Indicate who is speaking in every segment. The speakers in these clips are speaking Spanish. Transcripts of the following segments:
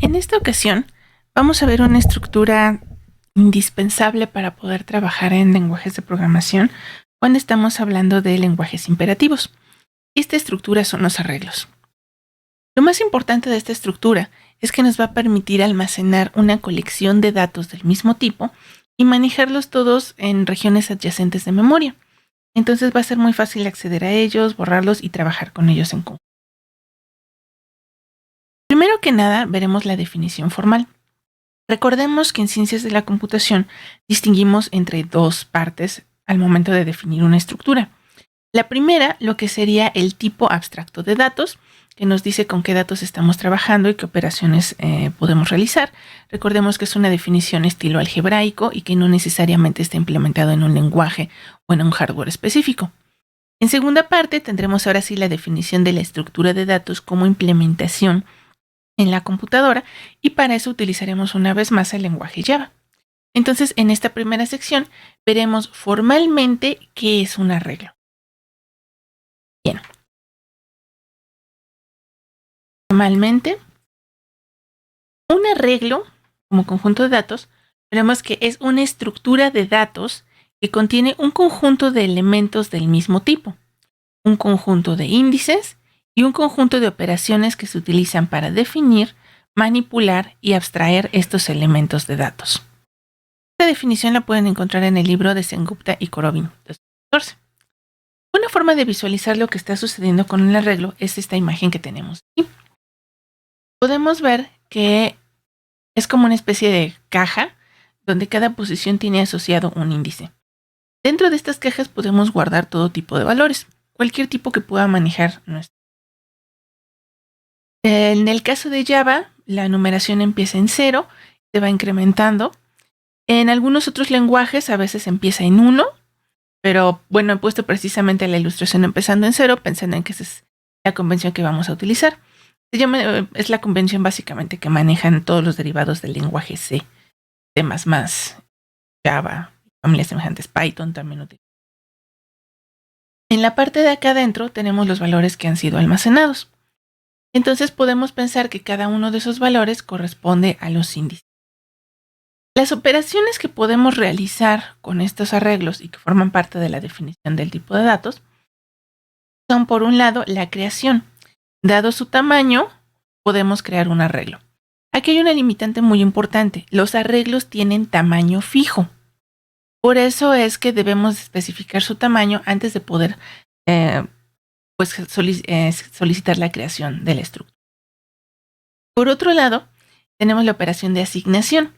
Speaker 1: En esta ocasión vamos a ver una estructura indispensable para poder trabajar en lenguajes de programación cuando estamos hablando de lenguajes imperativos. Esta estructura son los arreglos. Lo más importante de esta estructura es que nos va a permitir almacenar una colección de datos del mismo tipo y manejarlos todos en regiones adyacentes de memoria. Entonces va a ser muy fácil acceder a ellos, borrarlos y trabajar con ellos en conjunto. Primero que nada, veremos la definición formal. Recordemos que en ciencias de la computación distinguimos entre dos partes al momento de definir una estructura. La primera, lo que sería el tipo abstracto de datos, que nos dice con qué datos estamos trabajando y qué operaciones podemos realizar. Recordemos que es una definición estilo algebraico y que no necesariamente está implementado en un lenguaje o en un hardware específico. En segunda parte, tendremos ahora sí la definición de la estructura de datos como implementación en la computadora, y para eso utilizaremos una vez más el lenguaje Java. Entonces, en esta primera sección veremos formalmente qué es un arreglo. Bien. Formalmente, un arreglo como conjunto de datos, veremos que es una estructura de datos que contiene un conjunto de elementos del mismo tipo, un conjunto de índices y un conjunto de operaciones que se utilizan para definir, manipular y abstraer estos elementos de datos. Esta definición la pueden encontrar en el libro de Sengupta y Korovin, 2014. Una forma de visualizar lo que está sucediendo con un arreglo es esta imagen que tenemos aquí. Podemos ver que es como una especie de caja donde cada posición tiene asociado un índice. Dentro de estas cajas podemos guardar todo tipo de valores, cualquier tipo que pueda manejar nuestro. En el caso de Java, la numeración empieza en 0, se va incrementando. En algunos otros lenguajes a veces empieza en 1, pero bueno, he puesto precisamente la ilustración empezando en 0, pensando en que esa es la convención que vamos a utilizar. Es la convención básicamente que manejan todos los derivados del lenguaje C, C++, Java, familias semejantes, Python también utiliza. En la parte de acá adentro tenemos los valores que han sido almacenados. Entonces podemos pensar que cada uno de esos valores corresponde a los índices. Las operaciones que podemos realizar con estos arreglos y que forman parte de la definición del tipo de datos son, por un lado, la creación. Dado su tamaño, podemos crear un arreglo. Aquí hay una limitante muy importante. Los arreglos tienen tamaño fijo. Por eso es que debemos especificar su tamaño antes de poder solicitar la creación de la estructura. Por otro lado, tenemos la operación de asignación.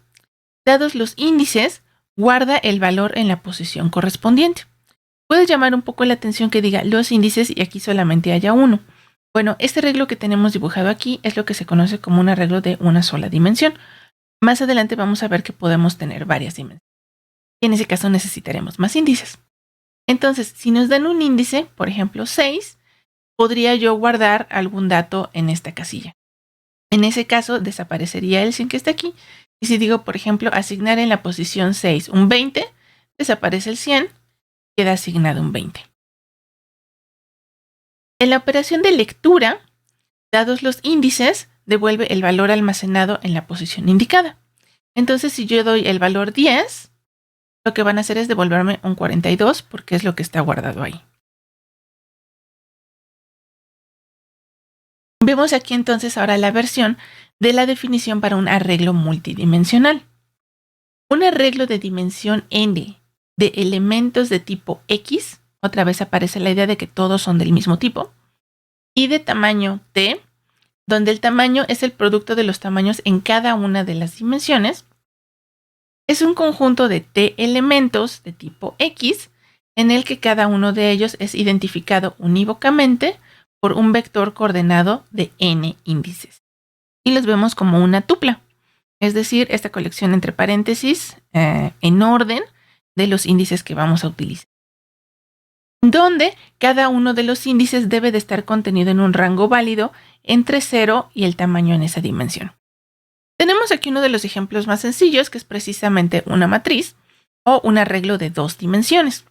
Speaker 1: Dados los índices, guarda el valor en la posición correspondiente. Puede llamar un poco la atención que diga los índices y aquí solamente haya uno. Bueno, este arreglo que tenemos dibujado aquí es lo que se conoce como un arreglo de una sola dimensión. Más adelante vamos a ver que podemos tener varias dimensiones. En ese caso necesitaremos más índices. Entonces, si nos dan un índice, por ejemplo 6, podría yo guardar algún dato en esta casilla. En ese caso desaparecería el 100 que está aquí. Y si digo, por ejemplo, asignar en la posición 6 un 20, desaparece el 100, queda asignado un 20. En la operación de lectura, dados los índices, devuelve el valor almacenado en la posición indicada. Entonces, si yo doy el valor 10, lo que van a hacer es devolverme un 42 porque es lo que está guardado ahí. Vemos aquí entonces ahora la versión de la definición para un arreglo multidimensional. Un arreglo de dimensión n de elementos de tipo X, otra vez aparece la idea de que todos son del mismo tipo, y de tamaño t, donde el tamaño es el producto de los tamaños en cada una de las dimensiones, es un conjunto de t elementos de tipo X en el que cada uno de ellos es identificado unívocamente por un vector coordenado de n índices. Y los vemos como una tupla, es decir, esta colección entre paréntesis en orden de los índices que vamos a utilizar, donde cada uno de los índices debe de estar contenido en un rango válido entre 0 y el tamaño en esa dimensión. Tenemos aquí uno de los ejemplos más sencillos, que es precisamente una matriz o un arreglo de 2 dimensiones.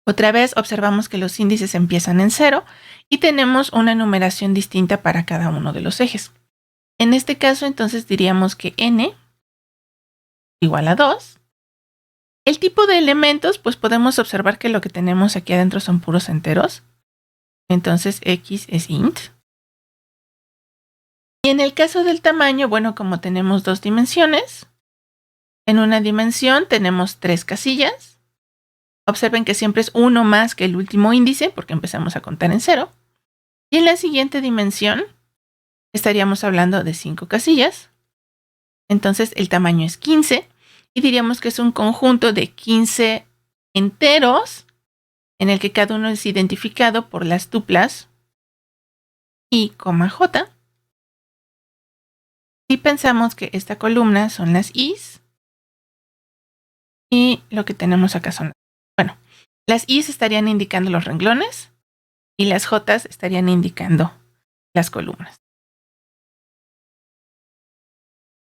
Speaker 1: Otra vez observamos que los índices empiezan en 0 y tenemos una numeración distinta para cada uno de los ejes. En este caso, entonces diríamos que n igual a 2. El tipo de elementos, pues podemos observar que lo que tenemos aquí adentro son puros enteros. Entonces x es int. Y en el caso del tamaño, bueno, como tenemos dos dimensiones, en una dimensión tenemos 3 casillas. Observen que siempre es uno más que el último índice, porque empezamos a contar en 0. Y en la siguiente dimensión estaríamos hablando de 5 casillas. Entonces el tamaño es 15 y diríamos que es un conjunto de 15 enteros en el que cada uno es identificado por las tuplas i, j. Y pensamos que esta columna son las i's y lo que tenemos acá son, bueno, las i's estarían indicando los renglones y las j's estarían indicando las columnas.